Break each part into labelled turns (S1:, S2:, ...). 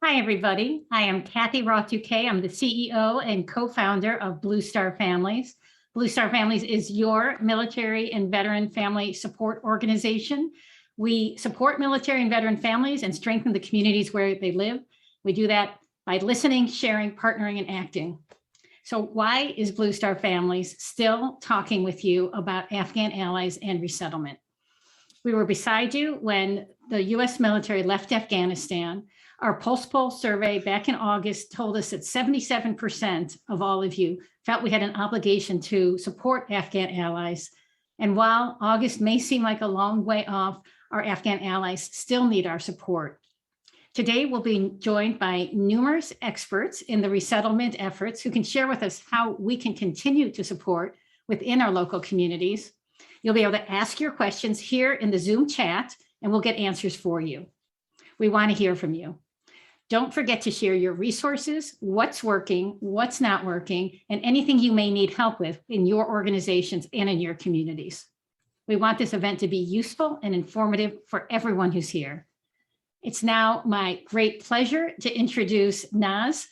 S1: Hi, everybody. I am Kathy Roth-Duquet. I'm the CEO and co-founder of Blue Star Families. Blue Star Families is your military and veteran family support organization. We support military and veteran families and strengthen the communities where they live. We do that by listening, sharing, partnering, and acting. So why is Blue Star Families still talking with you about Afghan allies and resettlement? We were beside you when the US military left Afghanistan. Our Pulse Poll survey back in August told us that 77% of all of you felt we had an obligation to support Afghan allies. And while August may seem like a long way off, our Afghan allies still need our support. Today, we'll be joined by numerous experts in the resettlement efforts who can share with us how we can continue to support within our local communities. You'll be able to ask your questions here in the Zoom chat, and we'll get answers for you. We want to hear from you. Don't forget to share your resources, what's working, what's not working, and anything you may need help with in your organizations and in your communities. We want this event to be useful and informative for everyone who's here. It's now my great pleasure to introduce Nazanin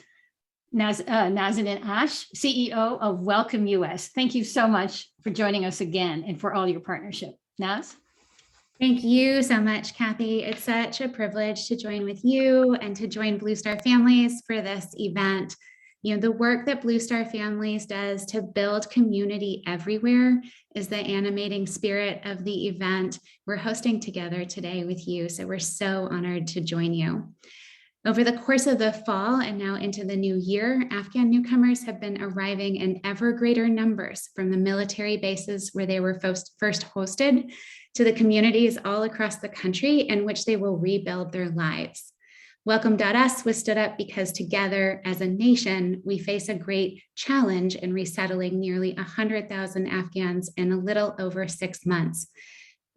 S1: Ash, CEO of Welcome US. Thank you so much for joining us again and for all your partnership. Naz?
S2: Thank you so much, Kathy. It's such a privilege to join with you and to join Blue Star Families for this event. You know, the work that Blue Star Families does to build community everywhere is the animating spirit of the event we're hosting together today with you. So we're so honored to join you. Over the course of the fall and now into the new year, Afghan newcomers have been arriving in ever greater numbers from the military bases where they were first hosted to the communities all across the country in which they will rebuild their lives. Welcome.us was stood up because together as a nation, we face a great challenge in resettling nearly 100,000 Afghans in a little over 6 months.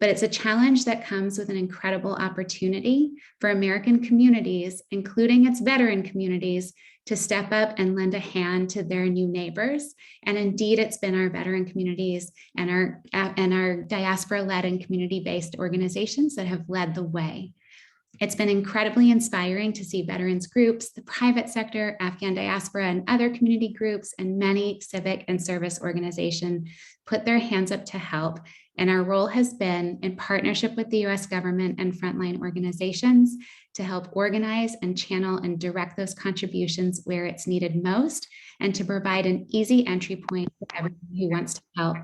S2: But it's a challenge that comes with an incredible opportunity for American communities, including its veteran communities, to step up and lend a hand to their new neighbors. And indeed, it's been our veteran communities and our diaspora-led and community-based organizations that have led the way. It's been incredibly inspiring to see veterans groups, the private sector, Afghan diaspora, and other community groups, and many civic and service organizations put their hands up to help. And our role has been, in partnership with the US government and frontline organizations, to help organize and channel and direct those contributions where it's needed most, and to provide an easy entry point for everyone who wants to help.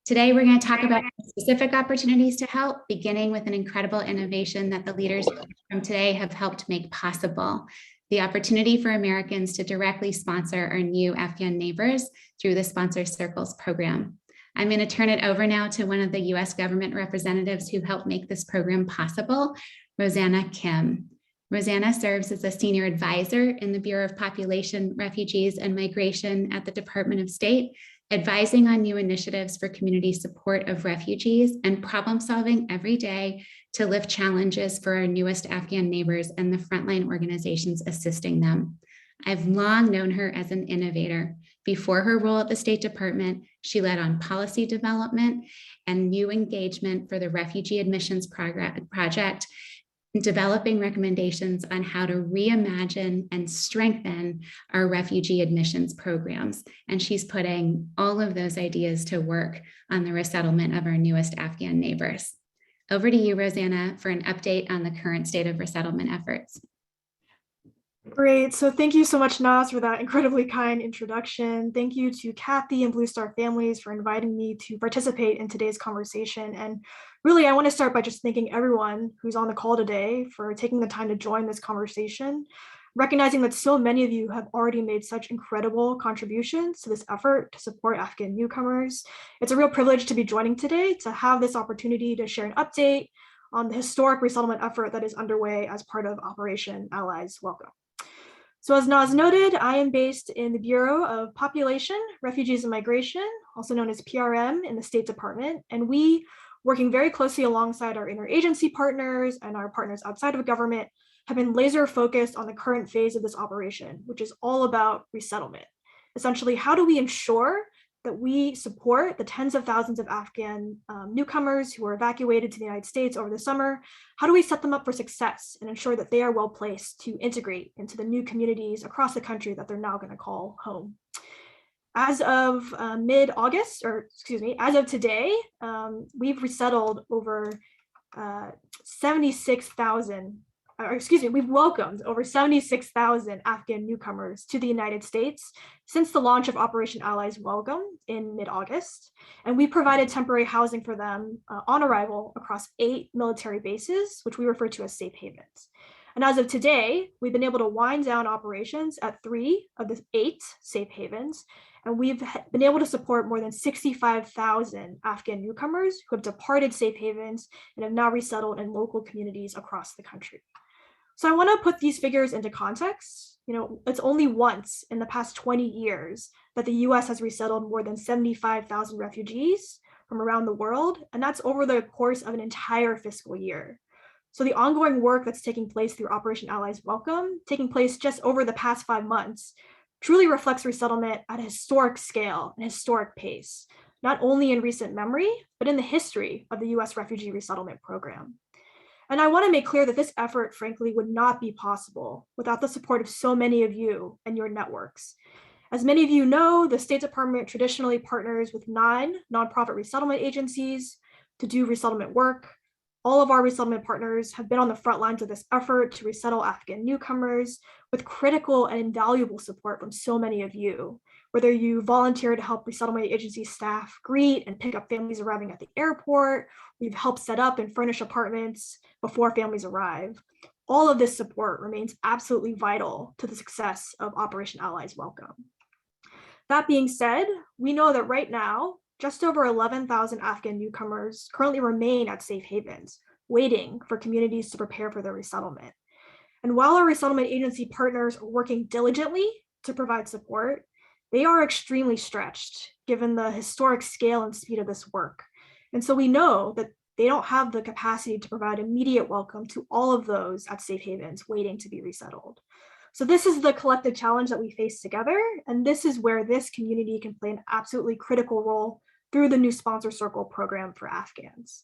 S2: Today, we're going to talk about specific opportunities to help, beginning with an incredible innovation that the leaders from today have helped make possible: the opportunity for Americans to directly sponsor our new Afghan neighbors through the Sponsor Circles program. I'm going to turn it over now to one of the US government representatives who helped make this program possible, Rosanna Kim. Rosanna serves as a senior advisor in the Bureau of Population, Refugees, and Migration at the Department of State, advising on new initiatives for community support of refugees and problem solving every day to lift challenges for our newest Afghan neighbors and the frontline organizations assisting them. I've long known her as an innovator. Before her role at the State Department, she led on policy development and new engagement for the Refugee Admissions Project, developing recommendations on how to reimagine and strengthen our refugee admissions programs. And she's putting all of those ideas to work on the resettlement of our newest Afghan neighbors. Over to you, Rosanna, for an update on the current state of resettlement efforts.
S3: Great. So thank you so much, Naz, for that incredibly kind introduction. Thank you to Kathy and Blue Star Families for inviting me to participate in today's conversation. And really, I want to start by just thanking everyone who's on the call today for taking the time to join this conversation, recognizing that so many of you have already made such incredible contributions to this effort to support Afghan newcomers. It's a real privilege to be joining today, to have this opportunity to share an update on the historic resettlement effort that is underway as part of Operation Allies Welcome. So as Naz noted, I am based in the Bureau of Population, Refugees, and Migration, also known as PRM, in the State Department. And we, working very closely alongside our interagency partners and our partners outside of government, have been laser focused on the current phase of this operation, which is all about resettlement. Essentially, how do we ensure that we support the tens of thousands of Afghan newcomers who were evacuated to the United States over the summer? How do we set them up for success and ensure that they are well placed to integrate into the new communities across the country that they're now going to call home? As of mid-August, or excuse me, as of today, we've resettled over 76,000, or excuse me, we've welcomed over 76,000 Afghan newcomers to the United States since the launch of Operation Allies Welcome in mid-August. And we provided temporary housing for them on arrival across 8 military bases, which we refer to as safe havens. And as of today, we've been able to wind down operations at 3 of the 8 safe havens, and we've been able to support more than 65,000 Afghan newcomers who have departed safe havens and have now resettled in local communities across the country. So I want to put these figures into context. You know, it's only once in the past 20 years that the US has resettled more than 75,000 refugees from around the world, and that's over the course of an entire fiscal year. So the ongoing work that's taking place through Operation Allies Welcome, taking place just over the past 5 months, truly reflects resettlement at a historic scale and historic pace, not only in recent memory, but in the history of the US refugee resettlement program. And I want to make clear that this effort, frankly, would not be possible without the support of so many of you and your networks. As many of you know, the State Department traditionally partners with 9 nonprofit resettlement agencies to do resettlement work. All of our resettlement partners have been on the front lines of this effort to resettle Afghan newcomers with critical and invaluable support from so many of you, whether you volunteer to help resettlement agency staff greet and pick up families arriving at the airport, we've helped set up and furnish apartments before families arrive. All of this support remains absolutely vital to the success of Operation Allies Welcome. That being said, we know that right now, just over 11,000 Afghan newcomers currently remain at safe havens, waiting for communities to prepare for their resettlement. And while our resettlement agency partners are working diligently to provide support, they are extremely stretched given the historic scale and speed of this work. And so we know that they don't have the capacity to provide immediate welcome to all of those at safe havens waiting to be resettled. So this is the collective challenge that we face together, and this is where this community can play an absolutely critical role through the new Sponsor Circle program for Afghans.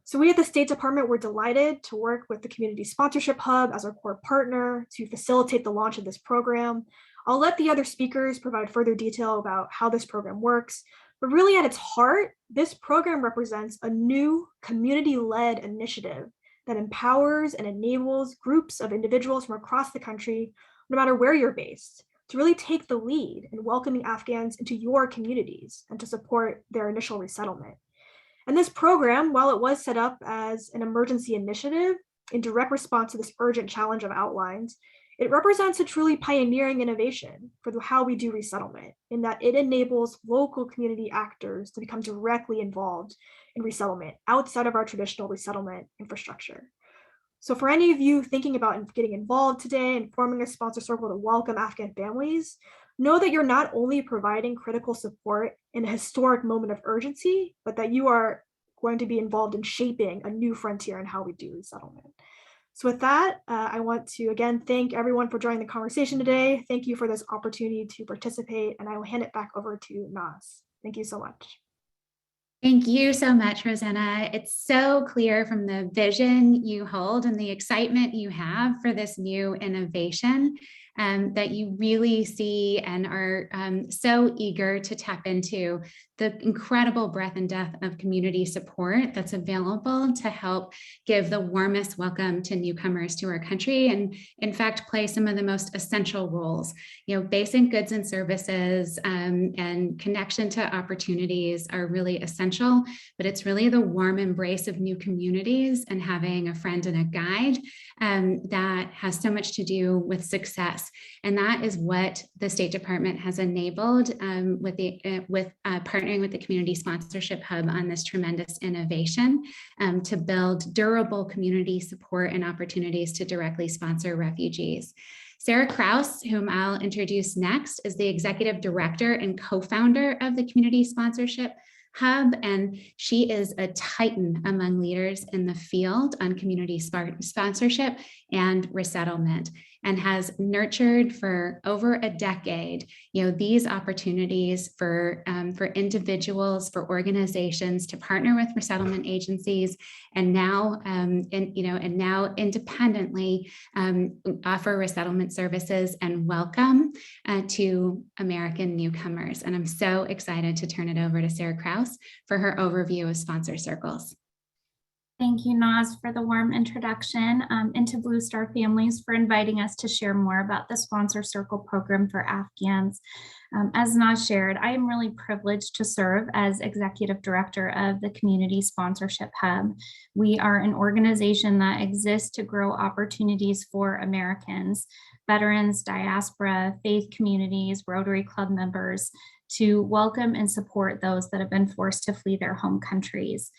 S3: So we at the State Department were delighted to work with the Community Sponsorship Hub as our core partner to facilitate the launch of this program. I'll let the other speakers provide further detail about how this program works, but really at its heart, this program represents a new community-led initiative that empowers and enables groups of individuals from across the country, no matter where you're based, to really take the lead in welcoming Afghans into your communities and to support their initial resettlement. And this program, while it was set up as an emergency initiative in direct response to this urgent challenge I've outlined, it represents a truly pioneering innovation for how we do resettlement, in that it enables local community actors to become directly involved in resettlement outside of our traditional resettlement infrastructure. So for any of you thinking about getting involved today and forming a sponsor circle to welcome Afghan families, know that you're not only providing critical support in a historic moment of urgency, but that you are going to be involved in shaping a new frontier in how we do resettlement. So with that, I want to again thank everyone for joining the conversation today. Thank you for this opportunity to participate, and I will hand it back over to Naz. Thank you so much.
S2: Thank you so much, Rosanna. It's so clear from the vision you hold and the excitement you have for this new innovation that you really see and are so eager to tap into the incredible breadth and depth of community support that's available to help give the warmest welcome to newcomers to our country, and in fact play some of the most essential roles. You know, basic goods and services and connection to opportunities are really essential, but it's really the warm embrace of new communities and having a friend and a guide that has so much to do with success. And that is what the State Department has enabled with partnering with the Community Sponsorship Hub on this tremendous innovation to build durable community support and opportunities to directly sponsor refugees. Sarah Kraus, whom I'll introduce next, is the Executive Director and co-founder of the Community Sponsorship hub, and she is a titan among leaders in the field on community sponsorship and resettlement, and has nurtured for over a decade, these opportunities for individuals, for organizations to partner with resettlement agencies, and now independently offer resettlement services and welcome to American newcomers. And I'm so excited to turn it over to Sarah Krause for her overview of sponsor circles.
S4: Thank you, Naz, for the warm introduction, and to Blue Star Families for inviting us to share more about the Sponsor Circle program for Afghans. As Naz shared, I am really privileged to serve as Executive Director of the Community Sponsorship Hub. We are an organization that exists to grow opportunities for Americans, veterans, diaspora, faith communities, Rotary Club members, to welcome and support those that have been forced to flee their home countries.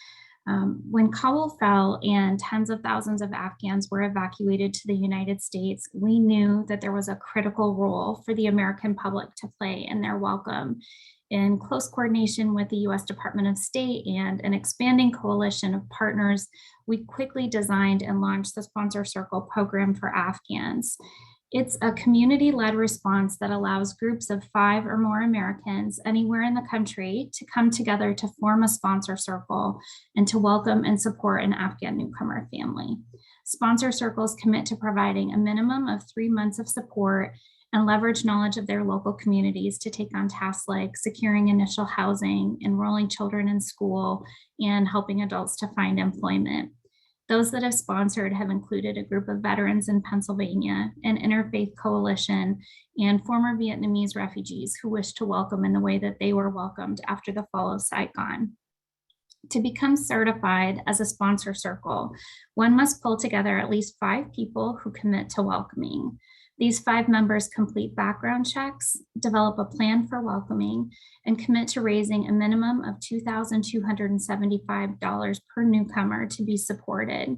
S4: When Kabul fell and tens of thousands of Afghans were evacuated to the United States, we knew that there was a critical role for the American public to play in their welcome. In close coordination with the U.S. Department of State and an expanding coalition of partners, we quickly designed and launched the Sponsor Circle program for Afghans. It's a community-led response that allows groups of 5 or more Americans anywhere in the country to come together to form a sponsor circle and to welcome and support an Afghan newcomer family. Sponsor circles commit to providing a minimum of 3 months of support and leverage knowledge of their local communities to take on tasks like securing initial housing, enrolling children in school, and helping adults to find employment. Those that have sponsored have included a group of veterans in Pennsylvania, an interfaith coalition, and former Vietnamese refugees who wish to welcome in the way that they were welcomed after the fall of Saigon. To become certified as a sponsor circle, one must pull together at least 5 people who commit to welcoming. These 5 members complete background checks, develop a plan for welcoming, and commit to raising a minimum of $2,275 per newcomer to be supported.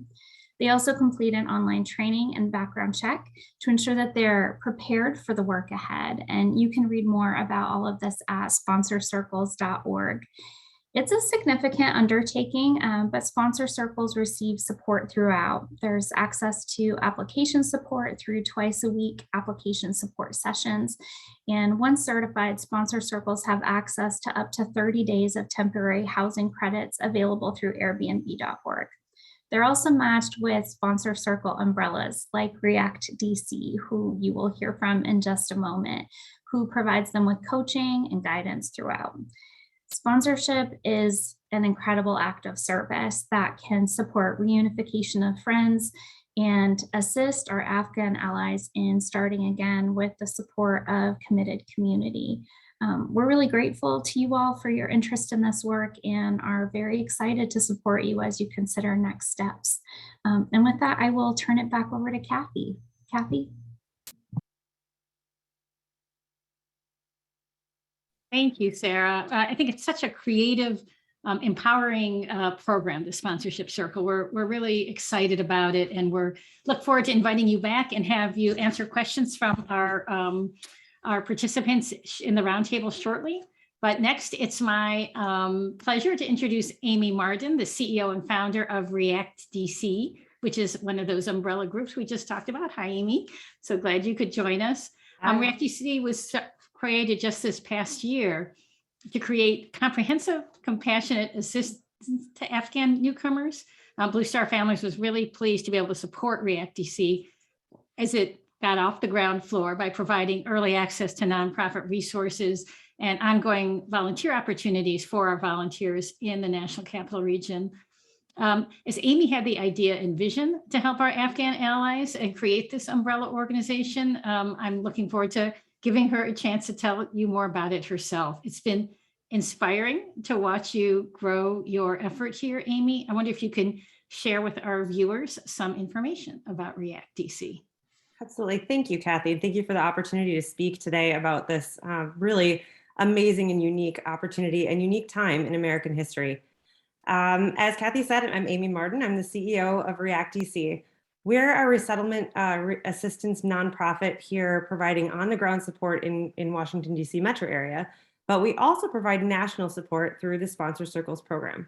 S4: They also complete an online training and background check to ensure that they're prepared for the work ahead. And you can read more about all of this at sponsorcircles.org. It's a significant undertaking, but sponsor circles receive support throughout. There's access to application support through twice-a-week application support sessions. And once certified, sponsor circles have access to up to 30 days of temporary housing credits available through Airbnb.org. They're also matched with sponsor circle umbrellas like React DC, who you will hear from in just a moment, who provides them with coaching and guidance throughout. Sponsorship is an incredible act of service that can support reunification of friends and assist our Afghan allies in starting again with the support of committed community. We're really grateful to you all for your interest in this work and are very excited to support you as you consider next steps. And with that, I will turn it back over to Kathy. Kathy?
S1: Thank you, Sarah. I think it's such a creative, empowering program, the Sponsorship Circle. We're really excited about it, and look forward to inviting you back and have you answer questions from our participants in the roundtable shortly. But next, it's my pleasure to introduce Amy Marden, the CEO and founder of React DC, which is one of those umbrella groups we just talked about. Hi, Amy. So glad you could join us. React DC was created just this past year to create comprehensive, compassionate assistance to Afghan newcomers. Blue Star Families was really pleased to be able to support React DC as it got off the ground floor by providing early access to nonprofit resources and ongoing volunteer opportunities for our volunteers in the National Capital Region. As Amy had the idea and vision to help our Afghan allies and create this umbrella organization, I'm looking forward to giving her a chance to tell you more about it herself. It's been inspiring to watch you grow your effort here, Amy. I wonder if you can share with our viewers some information about React DC.
S5: Absolutely. Thank you, Kathy. And thank you for the opportunity to speak today about this really amazing and unique opportunity and unique time in American history. As Kathy said, I'm Amy Marden. I'm the CEO of React DC. We're a resettlement assistance nonprofit here providing on-the-ground support in Washington, D.C. metro area but we also provide national support through the Sponsor Circles program.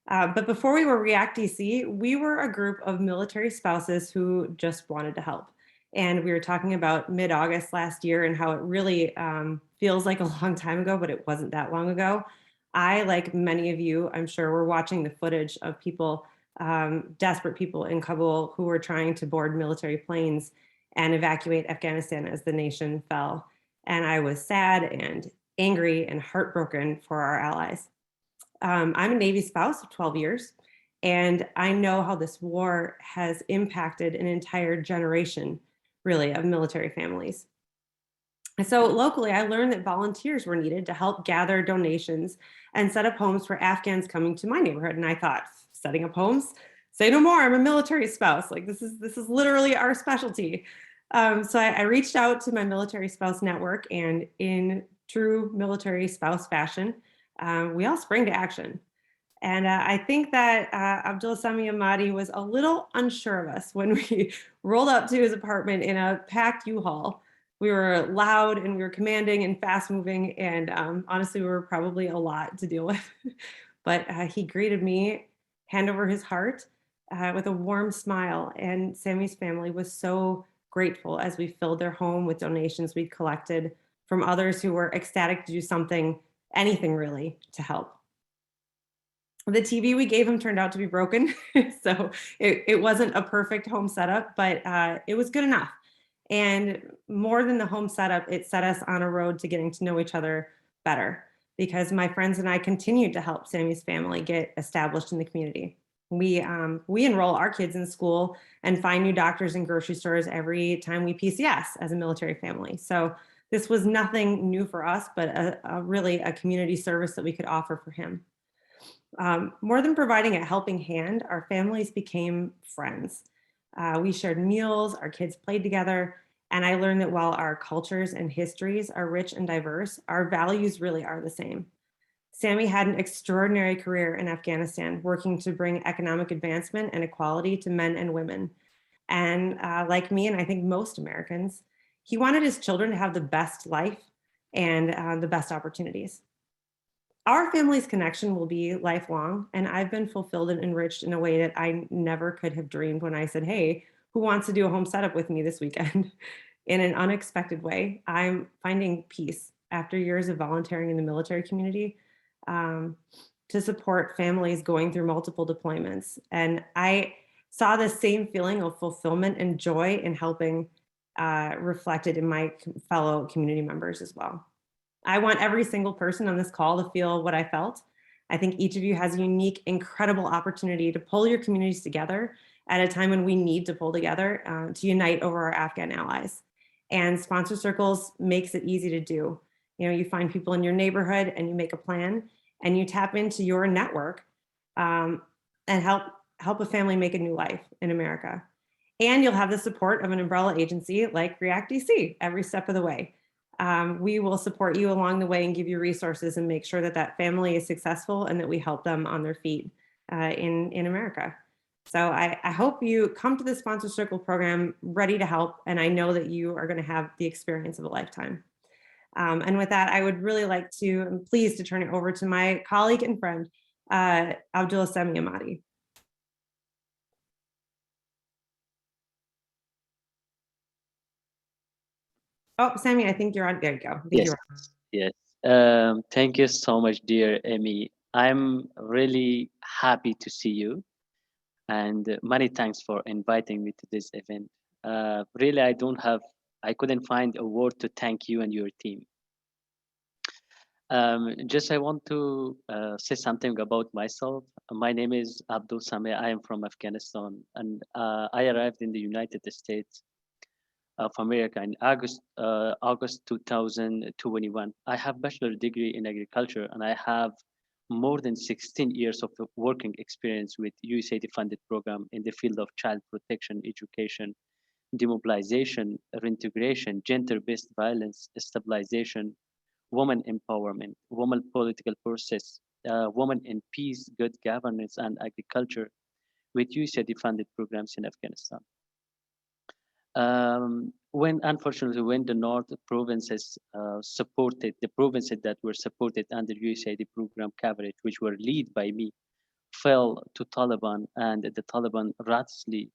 S5: But before we were React DC, we were a group of military spouses who just wanted to help. And we were talking about mid-August last year and how it really feels like a long time ago, but it wasn't that long ago. I, like many of you, I'm sure, were watching the footage of people, desperate people in Kabul who were trying to board military planes and evacuate Afghanistan as the nation fell. And I was sad and angry and heartbroken for our allies. I'm a Navy spouse of 12 years, and I know how this war has impacted an entire generation, really, of military families. And so locally, I learned that volunteers were needed to help gather donations and set up homes for Afghans coming to my neighborhood. And I thought, setting up homes? Say no more, I'm a military spouse. Like this is literally our specialty. So I reached out to my military spouse network, and in true military spouse fashion, we all sprang to action. And I think that Abdul Sami Ahmadi was a little unsure of us when we rolled up to his apartment in a packed U-Haul. We were loud and we were commanding and fast moving. And honestly, we were probably a lot to deal with. But he greeted me, hand over his heart, with a warm smile. And Sammy's family was so grateful as we filled their home with donations we'd collected from others who were ecstatic to do something, anything really, to help. The TV we gave him turned out to be broken, so it wasn't a perfect home setup, but it was good enough. And more than the home setup, it set us on a road to getting to know each other better, because my friends and I continued to help Sammy's family get established in the community. We enroll our kids in school and find new doctors in grocery stores every time we PCS as a military family. So this was nothing new for us, but really a community service that we could offer for him. More than providing a helping hand, our families became friends. We shared meals, our kids played together, and I learned that while our cultures and histories are rich and diverse, our values really are the same. Sammy had an extraordinary career in Afghanistan, working to bring economic advancement and equality to men and women. And like me, and I think most Americans, he wanted his children to have the best life and the best opportunities. Our family's connection will be lifelong, and I've been fulfilled and enriched in a way that I never could have dreamed when I said, hey, who wants to do a home setup with me this weekend? In an unexpected way, I'm finding peace after years of volunteering in the military community to support families going through multiple deployments. And I saw the same feeling of fulfillment and joy in helping reflected in my fellow community members as well. I want every single person on this call to feel what I felt. I think each of you has a unique, incredible opportunity to pull your communities together at a time when we need to pull together to unite over our Afghan allies. And Sponsor Circles makes it easy to do. You know, you find people in your neighborhood and you make a plan and you tap into your network and help a family make a new life in America. And you'll have the support of an umbrella agency like React DC every step of the way. We will support you along the way and give you resources and make sure that that family is successful and that we help them on their feet in America. So I hope you come to the Sponsor Circle program ready to help, and I know that you are going to have the experience of a lifetime. And with that, I would really like to, I'm pleased to turn it over to my colleague and friend, Abdul Sami Ahmadi. Oh, Sammy, I think you're on. There you go.
S6: Yes. Thank you so much, dear Amy. I'm really happy to see you. And many thanks for inviting me to this event. Really, I couldn't find a word to thank you and your team. I want to say something about myself. My name is Abdul Sami. I am from Afghanistan, and I arrived in the United States of America in August 2021. I have bachelor degree in agriculture, and I have more than 16 years of working experience with USAID funded program in the field of child protection, education, demobilization, reintegration, gender-based violence, stabilization, women empowerment, women political process, women in peace, good governance, and agriculture with USAID funded programs in Afghanistan. unfortunately, when the North provinces supported, the provinces that were supported under USAID program coverage, which were led by me, fell to Taliban, and the Taliban ruthlessly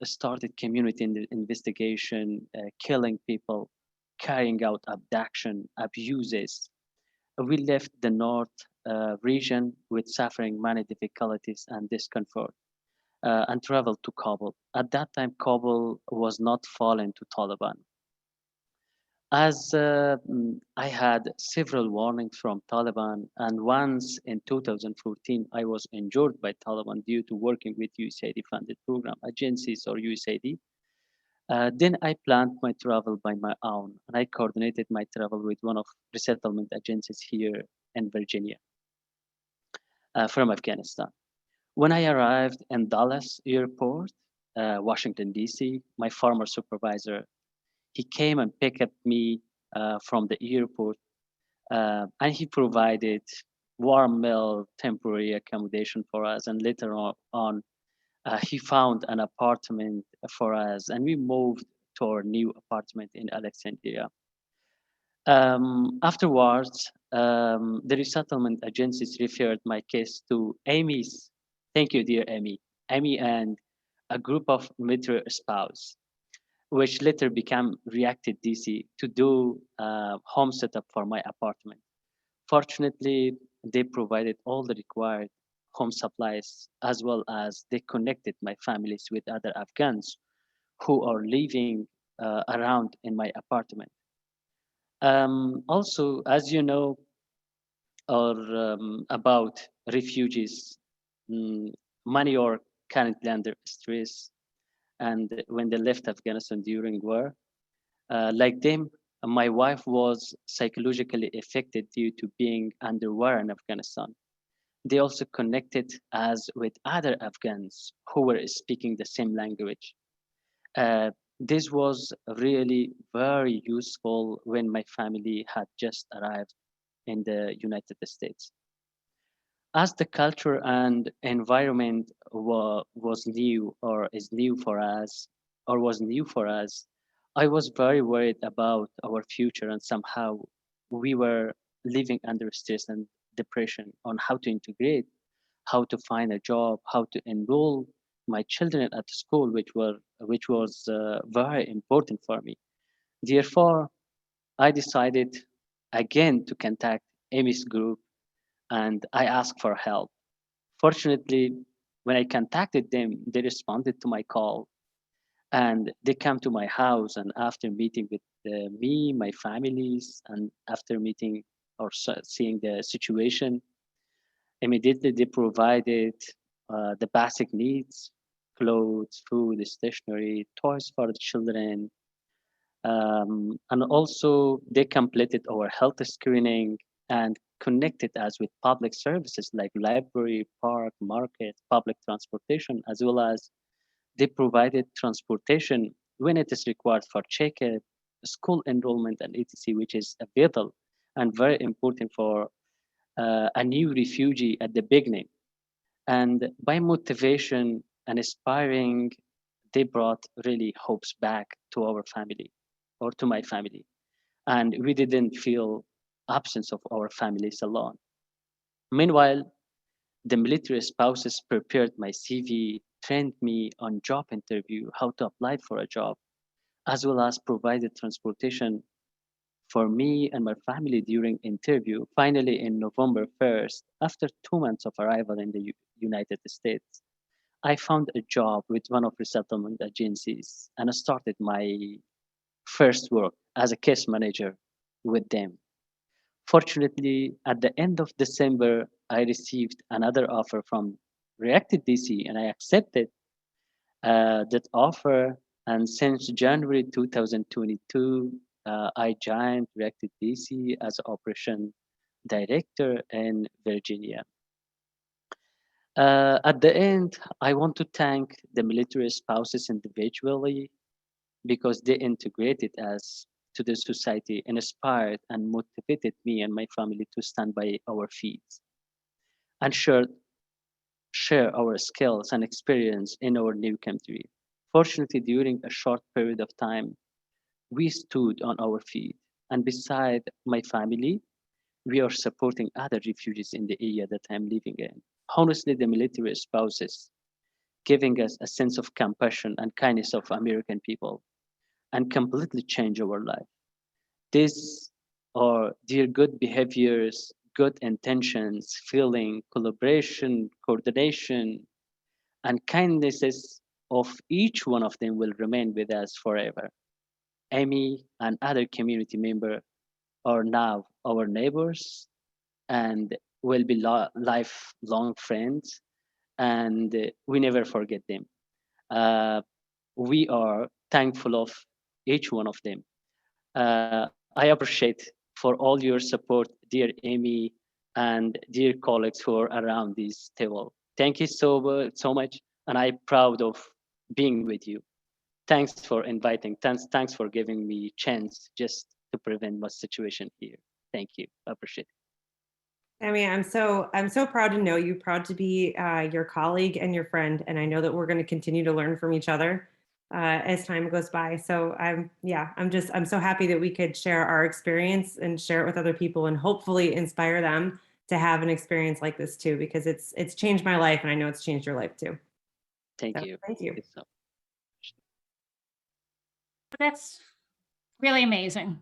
S6: started community investigation, killing people, carrying out abduction, abuses. We left the North region with suffering many difficulties and discomfort, and traveled to Kabul. At that time, Kabul was not fallen to Taliban. As I had several warnings from Taliban, and once in 2014, I was injured by Taliban due to working with USAID-funded program agencies or USAID. Then I planned my travel by my own, and I coordinated my travel with one of resettlement agencies here in Virginia from Afghanistan. When I arrived in Dallas Airport, Washington, D.C., my former supervisor, he came and picked up me from the airport, and he provided warm meal, temporary accommodation for us. And later on he found an apartment for us, and we moved to our new apartment in Alexandria. Afterwards, the resettlement agencies referred my case to Amy's. Thank you, dear Amy. Amy and a group of military spouse, which later became Reacted DC to do home setup for my apartment. Fortunately, they provided all the required home supplies, as well as they connected my families with other Afghans who are living around in my apartment. Also, as you know, or about refugees, many are currently under stress, and when they left Afghanistan during war, like them, my wife was psychologically affected due to being under war in Afghanistan. They also connected us with other Afghans who were speaking the same language. This was really very useful when my family had just arrived in the United States. As the culture and environment was new or is new for us, or was new for us, I was very worried about our future, and somehow we were living under stress and depression on how to integrate, how to find a job, how to enroll my children at school, which was very important for me. Therefore, I decided again to contact Amy's group, and I asked for help. Fortunately, when I contacted them, they responded to my call, and they came to my house. And after meeting with me, my families, and after meeting or seeing the situation, immediately they provided the basic needs: clothes, food, stationery, toys for the children. And also they completed our health screening and connected us with public services like library, park, market, public transportation, as well as they provided transportation when it is required for checkup, school enrollment, and etc., which is vital and very important for a new refugee at the beginning. And by motivation and inspiring, they brought really hopes back to our family or to my family. And we didn't feel absence of our families alone. Meanwhile, the military spouses prepared my CV, trained me on job interview, how to apply for a job, as well as provided transportation for me and my family during interview. Finally, in November 1st, after 2 months of arrival in the United States, I found a job with one of resettlement agencies, and I started my first work as a case manager with them. Fortunately, at the end of December, I received another offer from Reacted DC, and I accepted that offer. And since January 2022, I joined Reacted DC as operation director in Virginia. At the end, I want to thank the military spouses individually because they integrated us to the society and inspired and motivated me and my family to stand by our feet and share our skills and experience in our new country. Fortunately, during a short period of time, we stood on our feet. And beside my family, we are supporting other refugees in the area that I'm living in. Honestly, the military spouses giving us a sense of compassion and kindness of American people and completely change our life. These are their good behaviors, good intentions, feeling, collaboration, coordination, and kindnesses of each one of them will remain with us forever. Amy and other community members are now our neighbors and will be lifelong friends, and we never forget them. Uh, we are thankful of each one of them. I appreciate for all your support, dear Amy and dear colleagues who are around this table. Thank you so much, and I'm proud of being with you. Thanks for inviting. Thanks for giving me chance just to prevent my situation here. Thank you. I appreciate it.
S5: I mean, I'm so proud to know you, proud to be your colleague and your friend, and I know that we're going to continue to learn from each other as time goes by. So I'm so happy that we could share our experience and share it with other people, and hopefully inspire them to have an experience like this too, because it's changed my life, and I know it's changed your life too.
S6: Thank
S5: So,
S6: you.
S5: thank you.
S6: So
S1: That's really amazing.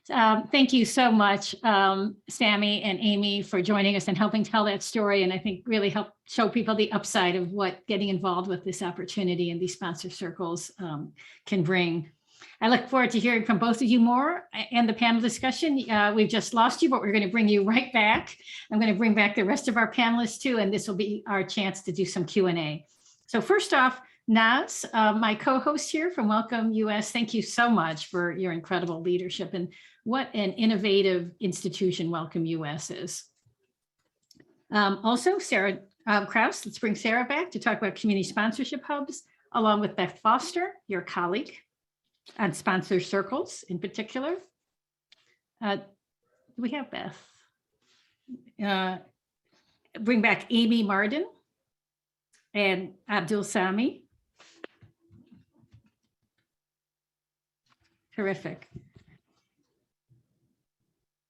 S1: Thank you so much, Sammy and Amy, for joining us and helping tell that story. And I think really help show people the upside of what getting involved with this opportunity and these sponsor circles can bring. I look forward to hearing from both of you more and the panel discussion. We've just lost you, but we're going to bring you right back. I'm going to bring back the rest of our panelists too, and this will be our chance to do some Q&A. So first off, Naz, my co-host here from Welcome US, thank you so much for your incredible leadership and what an innovative institution Welcome US is. Also, Sarah Kraus, let's bring Sarah back to talk about community sponsorship hubs, along with Beth Foster, your colleague on sponsor circles in particular. We have Beth. Bring back Amy Marden and Abdul Sami. Terrific.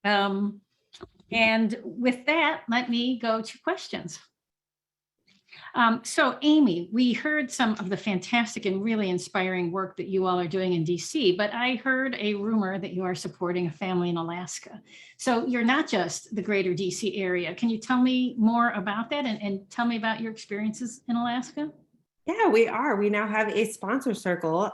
S1: And with that, let me go to questions. So Amy, we heard some of the fantastic and really inspiring work that you all are doing in DC, but I heard a rumor that you are supporting a family in Alaska. So you're not just the greater DC area. Can you tell me more about that and tell me about your experiences in Alaska?
S5: Yeah, we are. We now have a sponsor circle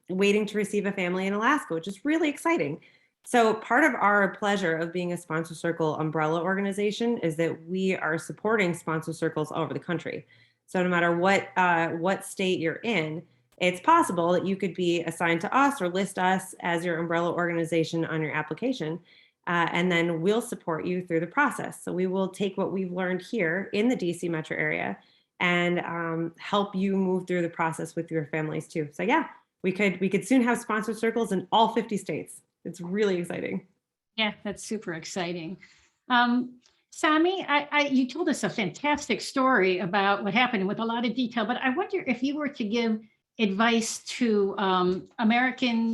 S5: waiting to receive a family in Alaska, which is really exciting. So part of our pleasure of being a sponsor circle umbrella organization is that we are supporting sponsor circles all over the country. So no matter what state you're in, it's possible that you could be assigned to us or list us as your umbrella organization on your application. And then we'll support you through the process. So we will take what we've learned here in the DC metro area and help you move through the process with your families too. So yeah, we could soon have sponsor circles in all 50 states. It's really exciting.
S1: Yeah, that's super exciting. Sami, you told us a fantastic story about what happened with a lot of detail, but I wonder if you were to give advice to American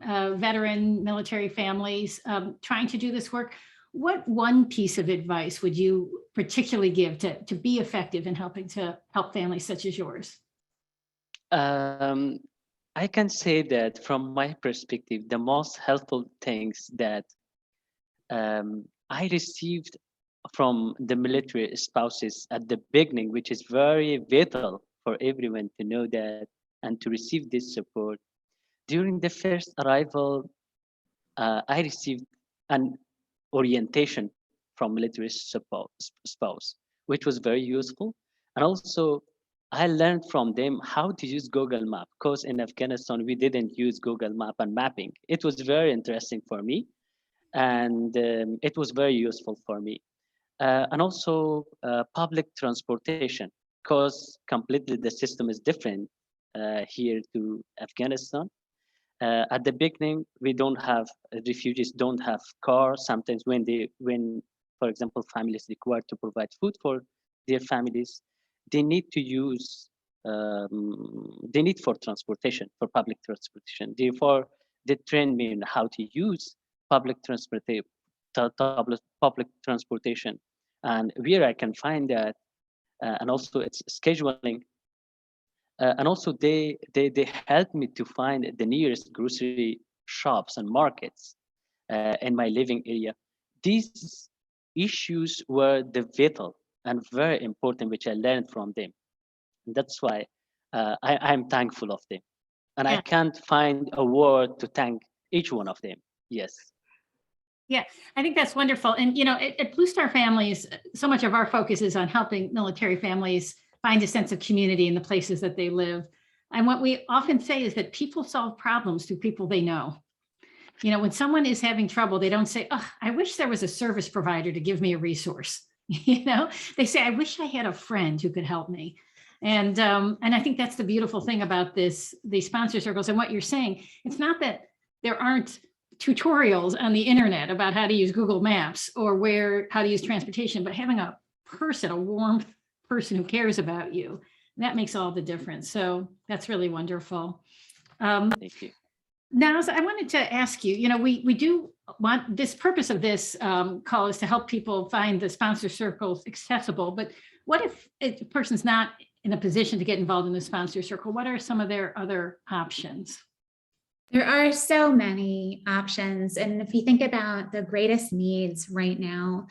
S1: veteran military families trying to do this work, what one piece of advice would you particularly give to be effective in helping to help families such as yours?
S6: I can say that from my perspective, the most helpful things that I received from the military spouses at the beginning, which is very vital for everyone to know that and to receive this support. During the first arrival, I received an orientation from military spouse, which was very useful. And also, I learned from them how to use Google Map, because in Afghanistan, we didn't use Google Map and mapping. It was very interesting for me, and it was very useful for me. And also public transportation, because completely the system is different here to Afghanistan. At the beginning, we don't have refugees don't have cars. Sometimes when, for example, families required to provide food for their families, they need to use the need for transportation, for public transportation. Therefore, they trained me in how to use public transportation, and where I can find that, and also it's scheduling. And also they helped me to find the nearest grocery shops and markets in my living area. These issues were the vital and very important, which I learned from them. And that's why I'm thankful of them. And I can't find a word to thank each one of them. Yes.
S1: Yeah, I think that's wonderful. And, you know, at Blue Star Families, so much of our focus is on helping military families find a sense of community in the places that they live. And what we often say is that people solve problems through people they know. You know, when someone is having trouble, they don't say, oh, I wish there was a service provider to give me a resource. You know, they say, I wish I had a friend who could help me. And I think that's the beautiful thing about these sponsor circles. And what you're saying, it's not that there aren't tutorials on the internet about how to use Google Maps or how to use transportation, but having a person, a warm person who cares about you, that makes all the difference. So that's really wonderful.
S6: Thank you.
S1: Now, I wanted to ask you, you know, we do want this purpose of this call is to help people find the sponsor circles accessible, but what if a person's not in a position to get involved in the sponsor circle? What are some of their other options?
S2: There are so many options. And if you think about the greatest needs right now,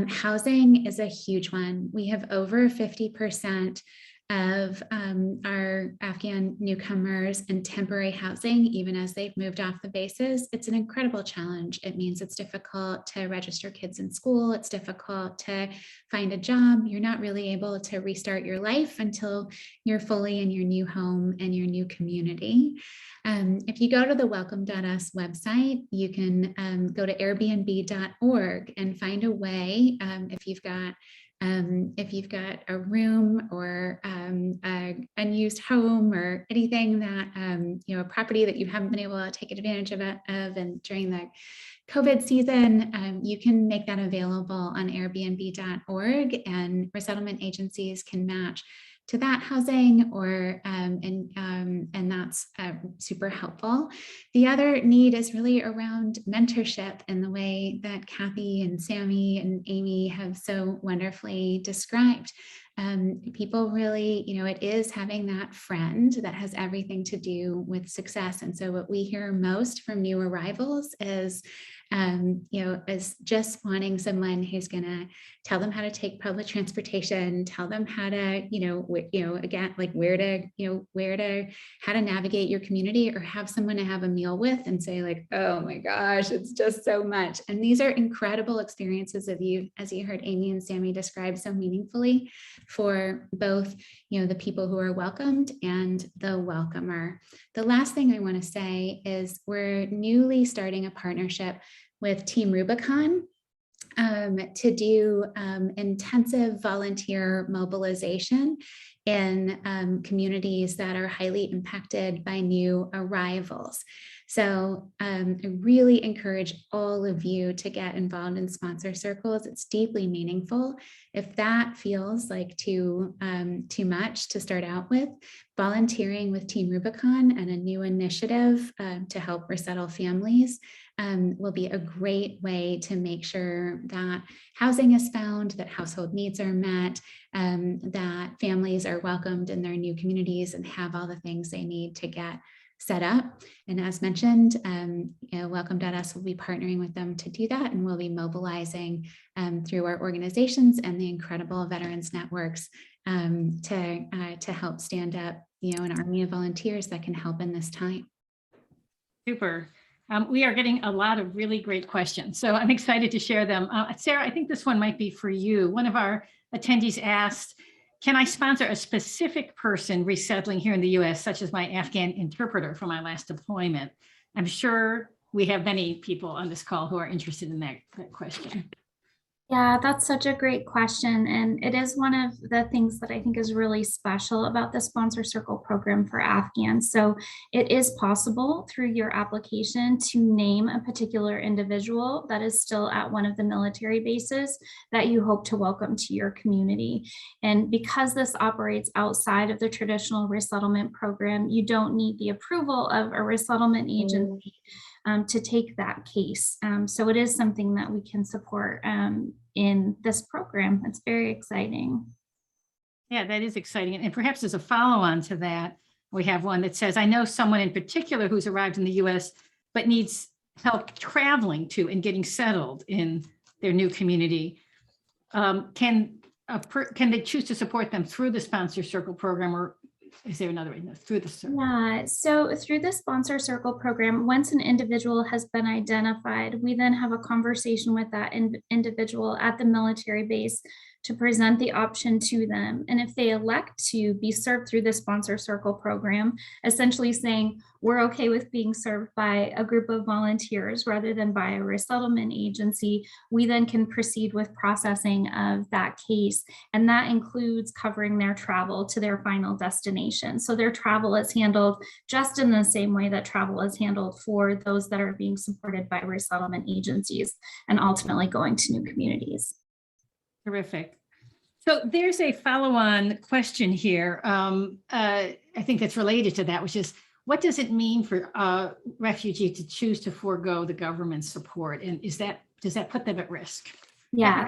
S2: housing is a huge one. We have over 50% of our Afghan newcomers in temporary housing, even as they've moved off the bases. It's an incredible challenge. It means it's difficult to register kids in school. It's difficult to find a job. You're not really able to restart your life until you're fully in your new home and your new community. If you go to the welcome.us website, you can go to airbnb.org and find a way, if you've got a room or an unused home or anything that, a property that you haven't been able to take advantage of and during the COVID season, you can make that available on airbnb.org, and resettlement agencies can match to that housing, or and that's super helpful. The other need is really around mentorship in the way that Kathy and Sammy and Amy have so wonderfully described. People really, it is having that friend that has everything to do with success. And so what we hear most from new arrivals is, is just wanting someone who's going to tell them how to take public transportation, tell them how to, again, like how to navigate your community, or have someone to have a meal with and say like, oh my gosh, it's just so much. And these are incredible experiences as you heard Amy and Sammy describe so meaningfully, for both, the people who are welcomed and the welcomer. The last thing I want to say is we're newly starting a partnership with Team Rubicon to do intensive volunteer mobilization in communities that are highly impacted by new arrivals. So I really encourage all of you to get involved in sponsor circles. It's deeply meaningful. If that feels like too much to start out with, volunteering with Team Rubicon and a new initiative to help resettle families will be a great way to make sure that housing is found, that household needs are met, that families are welcomed in their new communities and have all the things they need to get set up. And as mentioned, welcome.us will be partnering with them to do that, and we'll be mobilizing through our organizations and the incredible veterans networks to help stand up, an army of volunteers that can help in this time.
S1: Super. We are getting a lot of really great questions, so I'm excited to share them. Sarah, I think this one might be for you. One of our attendees asked, can I sponsor a specific person resettling here in the US, such as my Afghan interpreter for my last deployment? I'm sure we have many people on this call who are interested in that question.
S4: Yeah, that's such a great question. And it is one of the things that I think is really special about the Sponsor Circle program for Afghans. So it is possible through your application to name a particular individual that is still at one of the military bases that you hope to welcome to your community. And because this operates outside of the traditional resettlement program, you don't need the approval of a resettlement agency to take that case. So it is something that we can support in this program. It's very exciting.
S1: Yeah, that is exciting. And perhaps as a follow-on to that, we have one that says, I know someone in particular who's arrived in the US, but needs help traveling to and getting settled in their new community. Can they choose to support them through the Sponsor Circle program, or is there another way? No, through the circle?
S4: Yeah, so through the Sponsor Circle program, once an individual has been identified, we then have a conversation with that individual at the military base to present the option to them. And if they elect to be served through the Sponsor Circle program, essentially saying, we're okay with being served by a group of volunteers rather than by a resettlement agency, we then can proceed with processing of that case. And that includes covering their travel to their final destination. So their travel is handled just in the same way that travel is handled for those that are being supported by resettlement agencies and ultimately going to new communities.
S1: Terrific. So there's a follow-on question here. I think that's related to that, which is, what does it mean for a refugee to choose to forego the government support? And does that put them at risk?
S4: Yeah,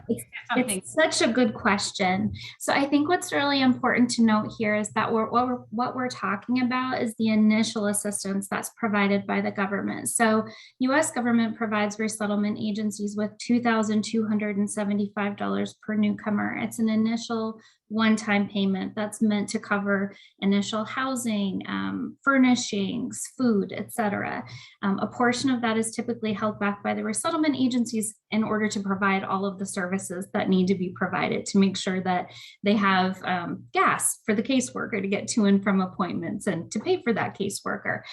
S4: it's such a good question. So I think what's really important to note here is that what we're talking about is the initial assistance that's provided by the government. So U.S. government provides resettlement agencies with $2,275 per newcomer. It's an initial one-time payment that's meant to cover initial housing, furnishings, food, etc. A portion of that is typically held back by the resettlement agencies in order to provide all of the services that need to be provided to make sure that they have gas for the caseworker to get to and from appointments and to pay for that caseworker.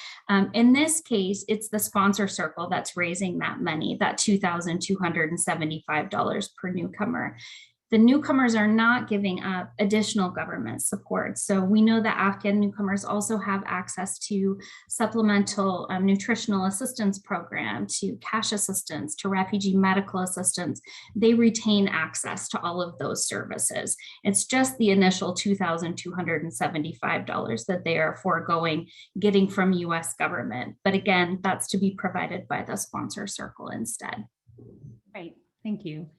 S4: In this case, it's the Sponsor Circle that's raising that money, that $2,275 per newcomer. The newcomers are not giving up additional government support. So we know that Afghan newcomers also have access to supplemental nutritional assistance program, to cash assistance, to refugee medical assistance. They retain access to all of those services. It's just the initial $2,275 that they are foregoing getting from US government. But again, that's to be provided by the Sponsor Circle instead.
S1: Right, thank you.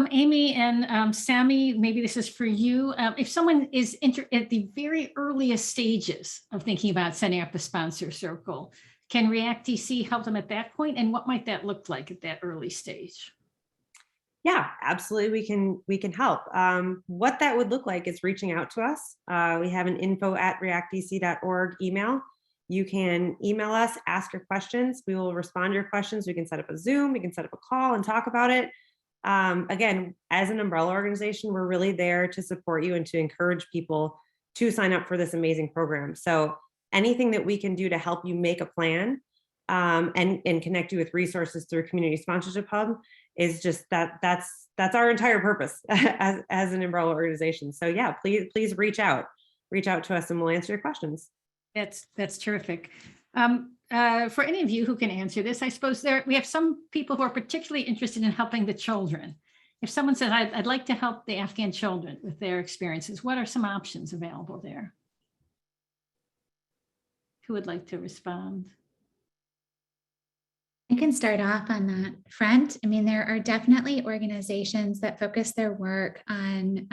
S1: Amy and Sammy, maybe this is for you. If someone is at the very earliest stages of thinking about setting up a Sponsor Circle, can React DC help them at that point? And what might that look like at that early stage?
S5: Yeah, absolutely. We can help. What that would look like is reaching out to us. We have an info@reactdc.org email. You can email us, ask your questions. We will respond to your questions. We can set up a Zoom, we can set up a call and talk about it. Again, as an umbrella organization, we're really there to support you and to encourage people to sign up for this amazing program. So anything that we can do to help you make a plan and connect you with resources through Community Sponsorship Hub is just that's our entire purpose as an umbrella organization. So yeah, please reach out to us and we'll answer your questions.
S1: That's terrific. For any of you who can answer this, I suppose we have some people who are particularly interested in helping the children. If someone says, I'd like to help the Afghan children with their experiences, what are some options available there? Who would like to respond?
S2: I can start off on that front. I mean, there are definitely organizations that focus their work on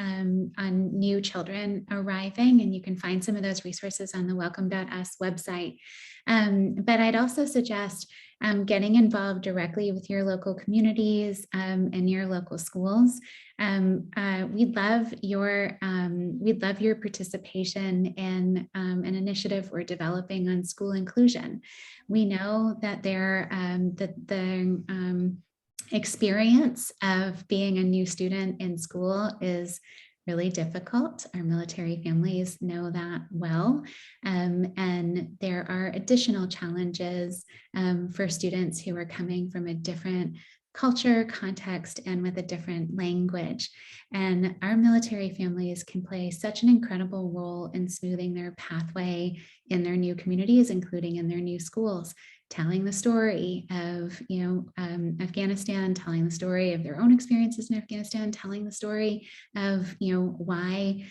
S2: new children arriving, and you can find some of those resources on the welcome.us website. But I'd also suggest getting involved directly with your local communities and your local schools. We'd love your participation in an initiative we're developing on school inclusion. We know that the experience of being a new student in school is really difficult. Our military families know that well. And there are additional challenges for students who are coming from a different culture, context, and with a different language. And our military families can play such an incredible role in smoothing their pathway in their new communities, including in their new schools, telling the story of, Afghanistan, telling the story of their own experiences in Afghanistan, telling the story of, why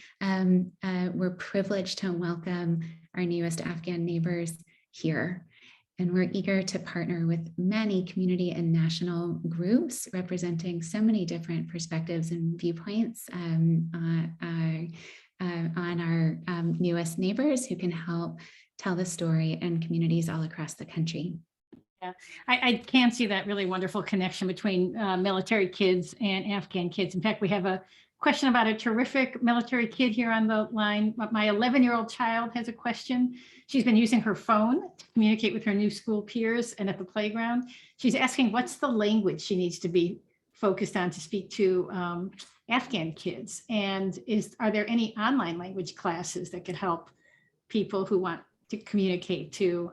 S2: we're privileged to welcome our newest Afghan neighbors here. And we're eager to partner with many community and national groups representing so many different perspectives and viewpoints on our newest neighbors who can help tell the story in communities all across the country.
S1: Yeah, I can see that really wonderful connection between military kids and Afghan kids. In fact, we have a question about a terrific military kid here on the line. My 11-year-old child has a question. She's been using her phone to communicate with her new school peers and at the playground. She's asking what's the language she needs to be focused on to speak to Afghan kids? And are there any online language classes that could help people who want to communicate to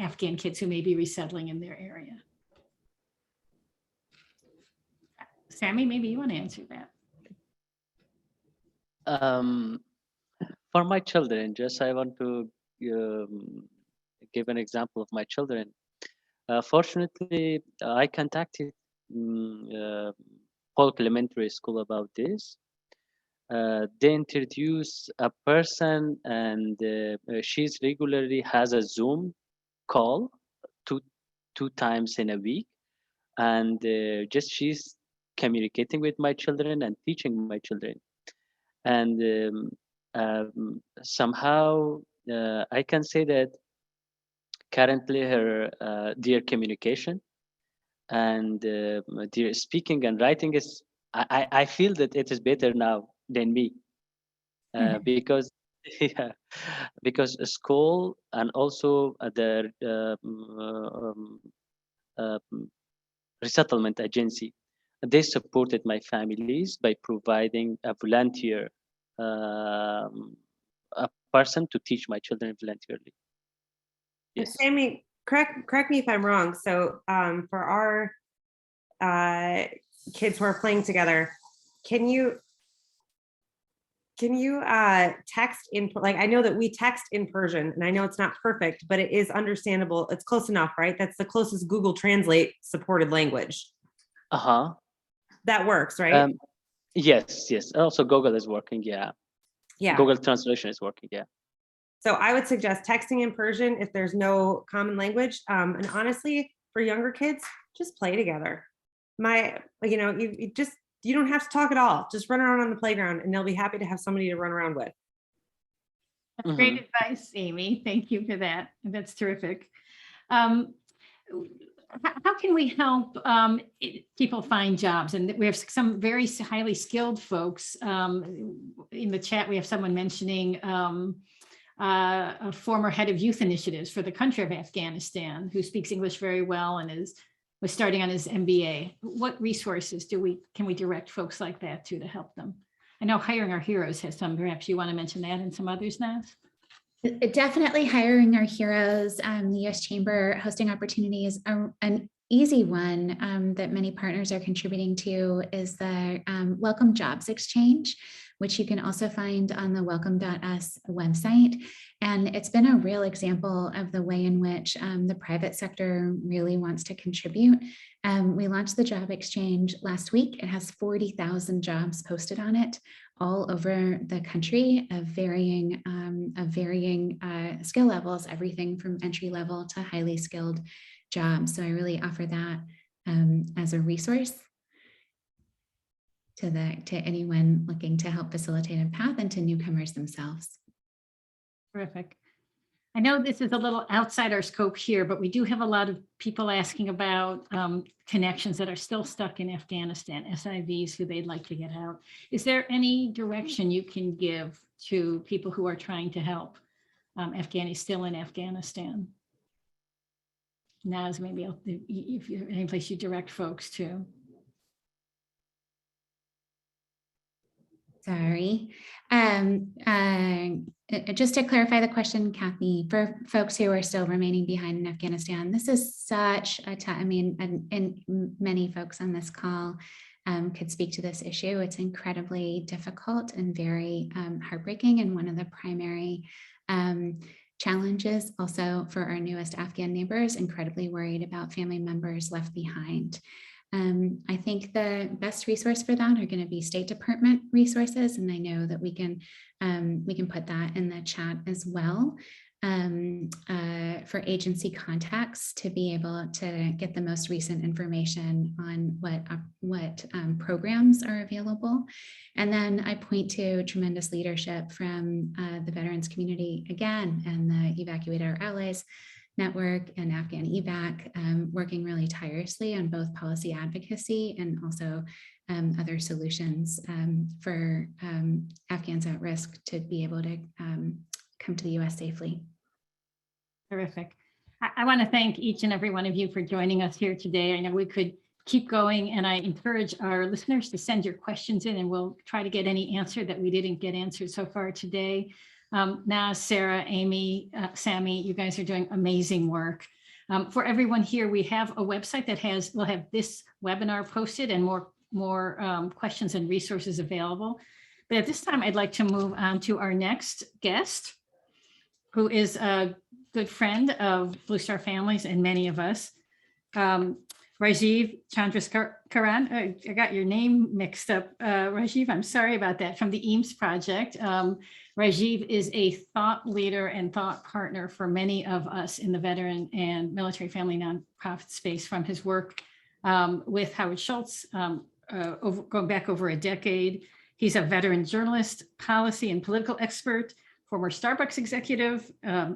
S1: Afghan kids who may be resettling in their area? Sammy, maybe you want to answer that.
S6: For my children, just I want to give an example of my children. Fortunately, I contacted Polk Elementary School about this. They introduce a person, and she's regularly has a Zoom call two times in a week, and just she's communicating with my children and teaching my children. And somehow I can say that currently her their communication and their speaking and writing is, I feel that it is better now than me, because yeah, because school and also the resettlement agency, they supported my families by providing a volunteer, a person to teach my children voluntarily. Yes.
S5: Sammy, correct me if I'm wrong. So for our kids who are playing together, can you text in, like, I know that we text in Persian and I know it's not perfect, but it is understandable. It's close enough, right? That's the closest Google Translate supported language.
S6: Uh-huh.
S5: That works, right?
S6: Yes. Also Google is working, yeah. Google Translation is working, yeah.
S5: So I would suggest texting in Persian if there's no common language. And honestly, for younger kids, just play together. You don't have to talk at all. Just run around on the playground and they'll be happy to have somebody to run around with.
S1: That's great advice, Amy. Thank you for that. That's terrific. How can we help people find jobs? And we have some very highly skilled folks in the chat. We have someone mentioning a former head of youth initiatives for the country of Afghanistan who speaks English very well and was starting on his MBA. What resources can we direct folks like that to help them? I know Hiring Our Heroes has some. Perhaps you want to mention that and some others, Naz?
S2: Definitely Hiring Our Heroes. The U.S. Chamber hosting opportunities. An easy one that many partners are contributing to is the Welcome Jobs Exchange, which you can also find on the welcome.us website. And it's been a real example of the way in which the private sector really wants to contribute. We launched the Job Exchange last week. It has 40,000 jobs posted on it all over the country of varying skill levels, everything from entry level to highly skilled jobs. So I really offer that as a resource to anyone looking to help facilitate a path and to newcomers themselves.
S1: Terrific. I know this is a little outside our scope here, but we do have a lot of people asking about connections that are still stuck in Afghanistan, SIVs who they'd like to get out. Is there any direction you can give to people who are trying to help Afghanis still in Afghanistan? Naz, maybe if you any place you direct folks to.
S2: Sorry. Just to clarify the question, Kathy, for folks who are still remaining behind in Afghanistan, this is such a time, I mean, and many folks on this call could speak to this issue. It's incredibly difficult and very heartbreaking, and one of the primary challenges also for our newest Afghan neighbors, incredibly worried about family members left behind. I think the best resource for that are going to be State Department resources, and I know that we can put that in the chat as well for agency contacts to be able to get the most recent information on what programs are available. And then I point to tremendous leadership from the veterans community again, and the Evacuator Allies Network and Afghan EVAC, working really tirelessly on both policy advocacy and also other solutions for Afghans at risk to be able to come to the US safely.
S1: Terrific. I want to thank each and every one of you for joining us here today. I know we could keep going, and I encourage our listeners to send your questions in, and we'll try to get any answer that we didn't get answered so far today. Naz, Sarah, Amy, Sammy, you guys are doing amazing work. For everyone here, we have a website that will have this webinar posted and more questions and resources available. But at this time, I'd like to move on to our next guest, who is a good friend of Blue Star Families and many of us. Rajiv Chandraskaran, I got your name mixed up. Rajiv, I'm sorry about that, from the Eames Project. Rajiv is a thought leader and thought partner for many of us in the veteran and military family nonprofit space, from his work with Howard Schultz, going back over a decade. He's a veteran journalist, policy and political expert, former Starbucks executive,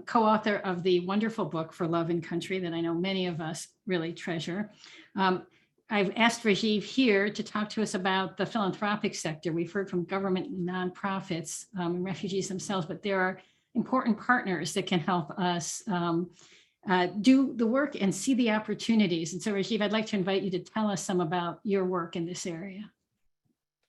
S1: co-author of the wonderful book For Love and Country that I know many of us really treasure. I've asked Rajiv here to talk to us about the philanthropic sector. We've heard from government and nonprofits and refugees themselves, but there are important partners that can help us do the work and see the opportunities. And so Rajiv, I'd like to invite you to tell us some about your work in this area.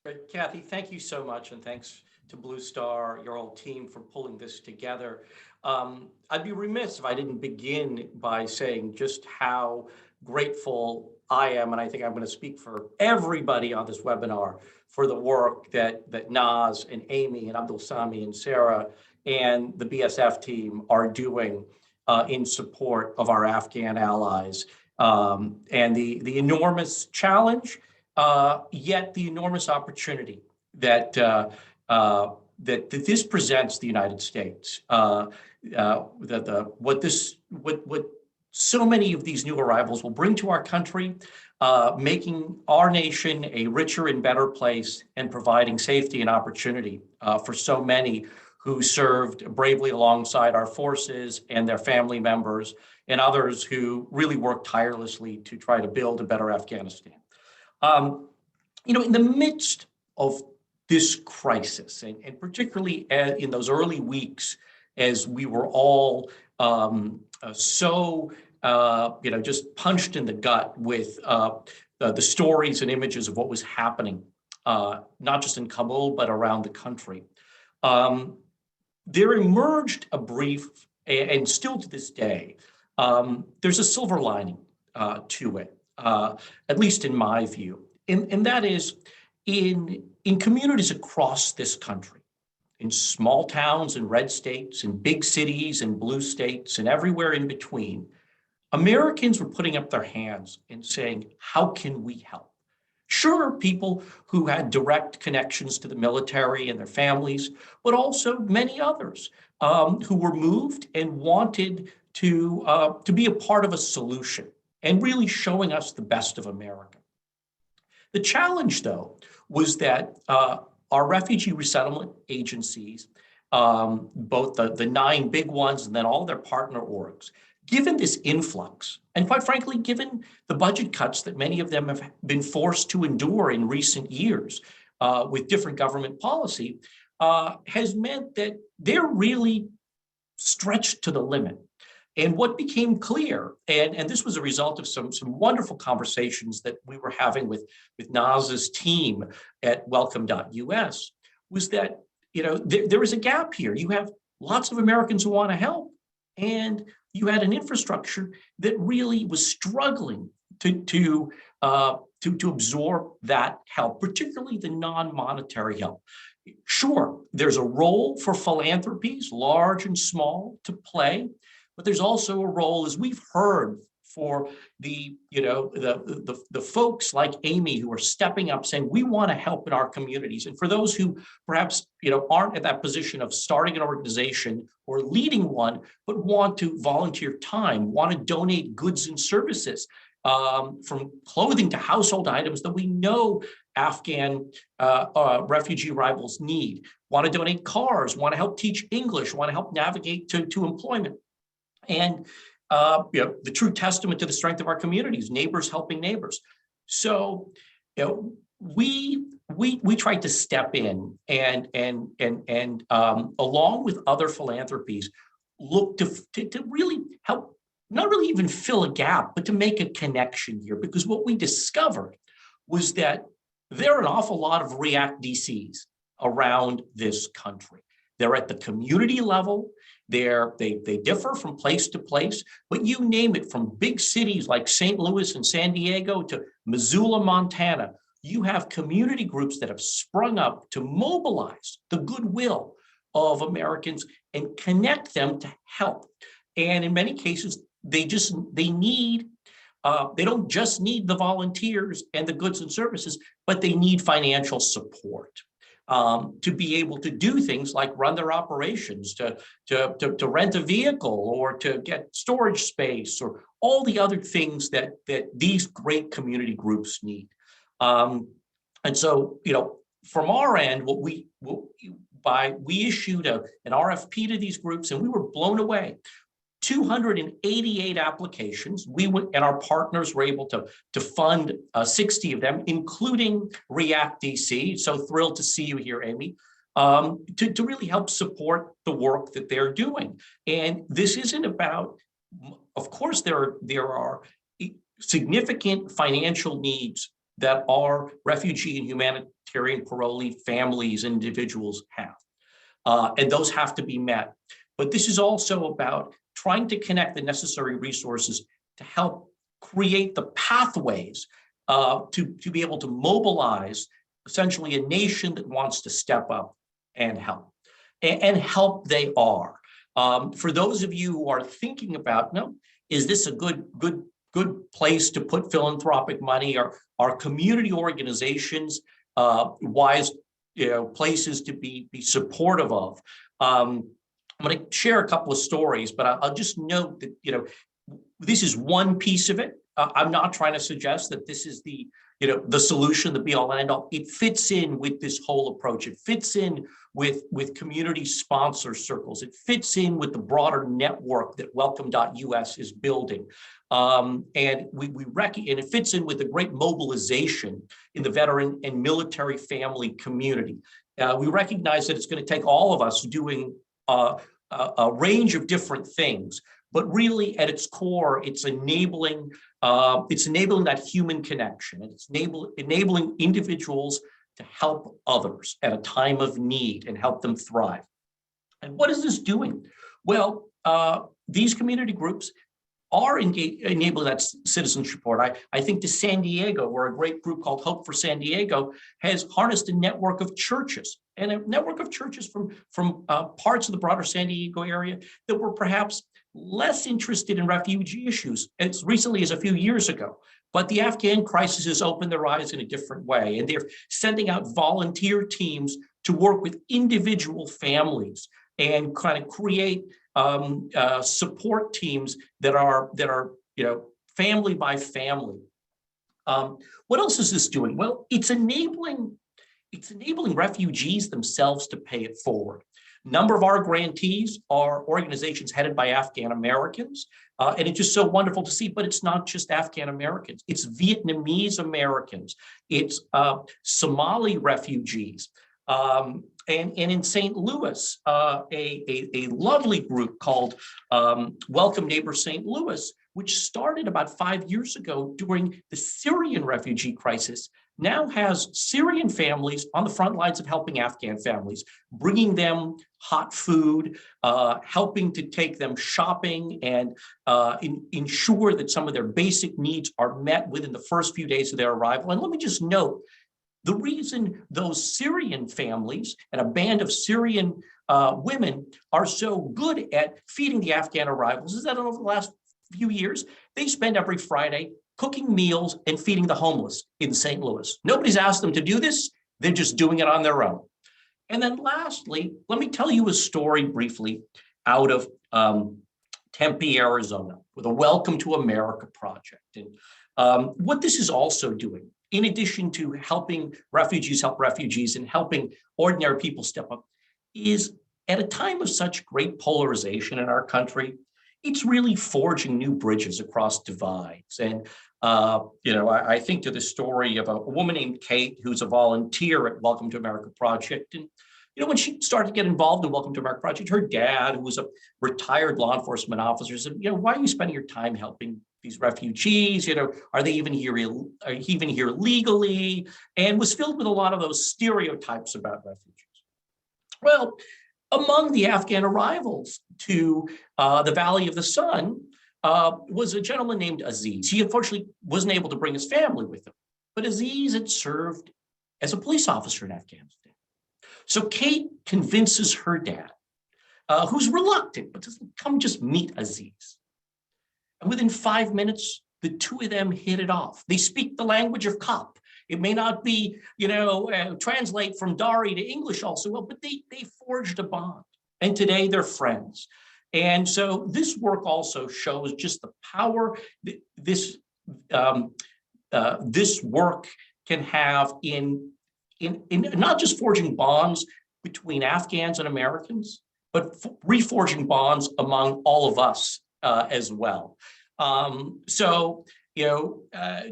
S7: Great. Kathy, thank you so much. And thanks to Blue Star, your whole team, for pulling this together. I'd be remiss if I didn't begin by saying just how grateful I am, and I think I'm going to speak for everybody on this webinar, for the work that Naz and Amy and Abdul Sami and Sarah and the BSF team are doing in support of our Afghan allies, and the enormous challenge, yet the enormous opportunity that that this presents the United States. What so many of these new arrivals will bring to our country, making our nation a richer and better place, and providing safety and opportunity for so many who served bravely alongside our forces and their family members, and others who really worked tirelessly to try to build a better Afghanistan. In the midst of this crisis, and particularly in those early weeks, as we were all just punched in the gut with the stories and images of what was happening, not just in Kabul, but around the country. There emerged a brief, and still to this day, there's a silver lining to it, at least in my view. And that is, in communities across this country, in small towns and red states, in big cities and blue states, and everywhere in between, Americans were putting up their hands and saying, how can we help? Sure, people who had direct connections to the military and their families, but also many others who were moved and wanted to be a part of a solution, and really showing us the best of America. The challenge, though, was that our refugee resettlement agencies, both the 9 big ones and then all their partner orgs, given this influx, and quite frankly, given the budget cuts that many of them have been forced to endure in recent years with different government policy, has meant that they're really stretched to the limit. And what became clear, and this was a result of some wonderful conversations that we were having with Naz's team at welcome.us, was that, there is a gap here. You have lots of Americans who want to help, and you had an infrastructure that really was struggling to absorb that help, particularly the non-monetary help. Sure, there's a role for philanthropies, large and small, to play, but there's also a role, as we've heard, for the folks like Amy who are stepping up saying, we want to help in our communities. And for those who perhaps, aren't at that position of starting an organization or leading one, but want to volunteer time, want to donate goods and services, from clothing to household items that we know Afghan refugee arrivals need, want to donate cars, want to help teach English, want to help navigate to employment. And the true testament to the strength of our communities, neighbors helping neighbors. So, we tried to step in and along with other philanthropies, look to really help, not really even fill a gap, but to make a connection here. Because what we discovered was that there are an awful lot of REACT DCs around this country. They're at the community level. They differ from place to place, but you name it, from big cities like St. Louis and San Diego to Missoula, Montana, you have community groups that have sprung up to mobilize the goodwill of Americans and connect them to help. And in many cases, they don't just need the volunteers and the goods and services, but they need financial support. To be able to do things like run their operations, to rent a vehicle, or to get storage space, or all the other things that these great community groups need. And so, from our end, we issued an RFP to these groups, and we were blown away. 288 applications. And our partners were able to fund 60 of them, including REACT DC. So thrilled to see you here, Amy, to really help support the work that they're doing. And this isn't about, of course, there are significant financial needs that our refugee and humanitarian parolee families and individuals have. And those have to be met. But this is also about trying to connect the necessary resources to help create the pathways to be able to mobilize essentially a nation that wants to step up and help. And help they are. For those of you who are thinking about, is this a good place to put philanthropic money? Are community organizations wise places to be supportive of? I'm going to share a couple of stories, but I'll just note that, this is one piece of it. I'm not trying to suggest that this is the solution, the be all and end all. It fits in with this whole approach. It fits in with community sponsor circles. It fits in with the broader network that Welcome.us is building. And it fits in with the great mobilization in the veteran and military family community. We recognize that it's going to take all of us doing a range of different things, but really at its core, it's enabling that human connection, and it's enabling individuals to help others at a time of need and help them thrive. And what is this doing? Well, these community groups are enabling that citizenship support. I think to San Diego, where a great group called Hope for San Diego has harnessed a network of churches, and a network of churches from parts of the broader San Diego area that were perhaps less interested in refugee issues as recently as a few years ago. But the Afghan crisis has opened their eyes in a different way, and they're sending out volunteer teams to work with individual families and kind of create support teams that are family by family. What else is this doing? Well, it's enabling refugees themselves to pay it forward. A number of our grantees are organizations headed by Afghan Americans, and it's just so wonderful to see. But it's not just Afghan Americans; it's Vietnamese Americans, it's Somali refugees. And in St. Louis, a lovely group called Welcome Neighbor St. Louis which started about 5 years ago during the Syrian refugee crisis, now has Syrian families on the front lines of helping Afghan families, bringing them hot food, helping to take them shopping, and ensure that some of their basic needs are met within the first few days of their arrival. And let me just note, the reason those Syrian families and a band of Syrian women are so good at feeding the Afghan arrivals is that over the last few years, they spend every Friday cooking meals and feeding the homeless in St. Louis. Nobody's asked them to do this. They're just doing it on their own. And then lastly, let me tell you a story briefly out of Tempe, Arizona, with a Welcome to America project. And what this is also doing, in addition to helping refugees help refugees and helping ordinary people step up, is at a time of such great polarization in our country, it's really forging new bridges across divides. And, I think to the story of a woman named Kate, who's a volunteer at Welcome to America Project. And, when she started to get involved in Welcome to America Project, her dad, who was a retired law enforcement officer, said, why are you spending your time helping these refugees? Are they even here legally? And was filled with a lot of those stereotypes about refugees. Well, among the Afghan arrivals to the Valley of the Sun was a gentleman named Aziz. He unfortunately wasn't able to bring his family with him, but Aziz had served as a police officer in Afghanistan. So Kate convinces her dad, who's reluctant, but says, come just meet Aziz. And within 5 minutes, the two of them hit it off. They speak the language of cop. It may not be, translate from Dari to English also well, but they forged a bond. And today they're friends. And so this work also shows just the power this work can have in not just forging bonds between Afghans and Americans, but reforging bonds among all of us as well.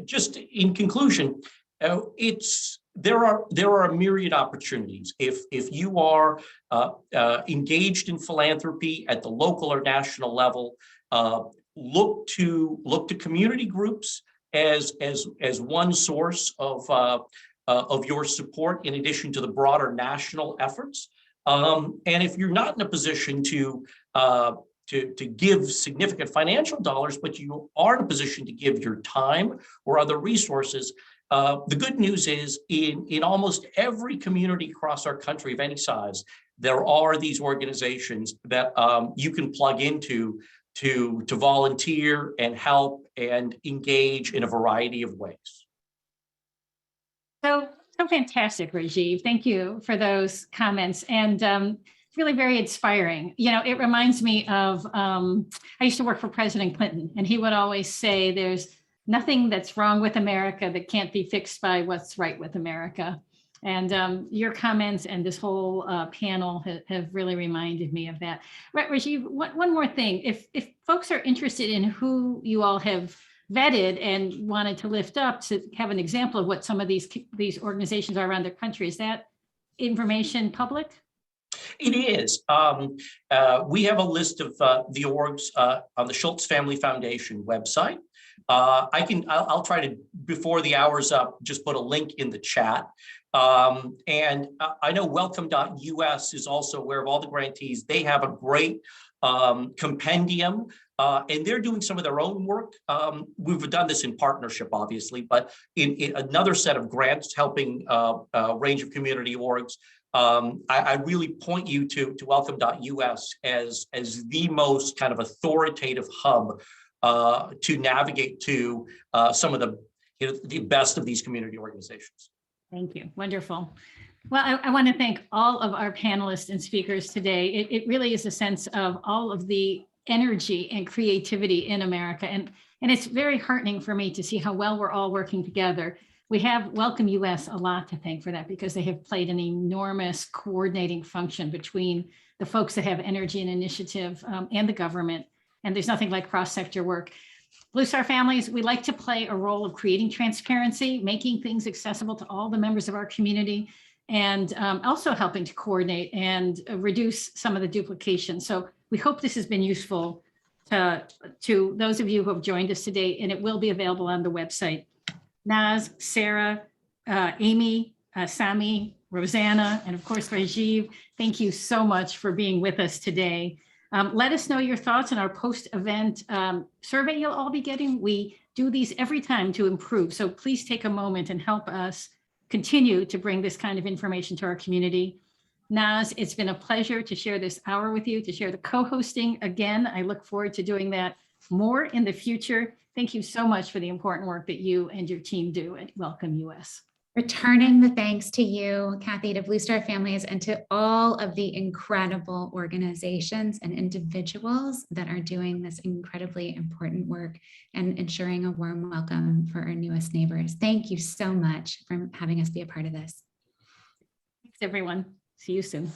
S7: Just in conclusion, there are a myriad opportunities. If you are engaged in philanthropy at the local or national level, look to community groups as one source of your support in addition to the broader national efforts. And if you're not in a position to give significant financial dollars, but you are in a position to give your time or other resources, the good news is in almost every community across our country of any size, there are these organizations that you can plug into to volunteer and help and engage in a variety of ways.
S1: So fantastic, Rajiv. Thank you for those comments. And really very inspiring. It reminds me of, I used to work for President Clinton, and he would always say, there's nothing that's wrong with America that can't be fixed by what's right with America. And your comments and this whole panel have really reminded me of that. Right, Rajiv, one more thing. If folks are interested in who you all have vetted and wanted to lift up to have an example of what some of these organizations are around the country, is that information public?
S7: It is. We have a list of the orgs on the Schultz Family Foundation website. I'll try to, before the hour's up, just put a link in the chat. And I know welcome.us is also aware of all the grantees. They have a great compendium, and they're doing some of their own work. We've done this in partnership, obviously, but in another set of grants helping a range of community orgs. I really point you to welcome.us as the most kind of authoritative hub to navigate to some of the best of these community organizations.
S1: Thank you. Wonderful. Well, I want to thank all of our panelists and speakers today. It really is a sense of all of the energy and creativity in America. And it's very heartening for me to see how well we're all working together. We have Welcome US a lot to thank for that, because they have played an enormous coordinating function between the folks that have energy and initiative and the government. And there's nothing like cross-sector work. Blue Star Families, we like to play a role of creating transparency, making things accessible to all the members of our community, and also helping to coordinate and reduce some of the duplication. So we hope this has been useful to those of you who have joined us today, and it will be available on the website. Naz, Sarah, Amy, Sami, Rosanna, and of course, Rajiv, thank you so much for being with us today. Let us know your thoughts in our post-event survey you'll all be getting. We do these every time to improve, so please take a moment and help us continue to bring this kind of information to our community. Naz, it's been a pleasure to share this hour with you, to share the co-hosting again. I look forward to doing that more in the future. Thank you so much for the important work that you and your team do at Welcome US.
S2: Returning the thanks to you, Kathy, to Blue Star Families, and to all of the incredible organizations and individuals that are doing this incredibly important work and ensuring a warm welcome for our newest neighbors. Thank you so much for having us be a part of this.
S1: Thanks, everyone. See you soon.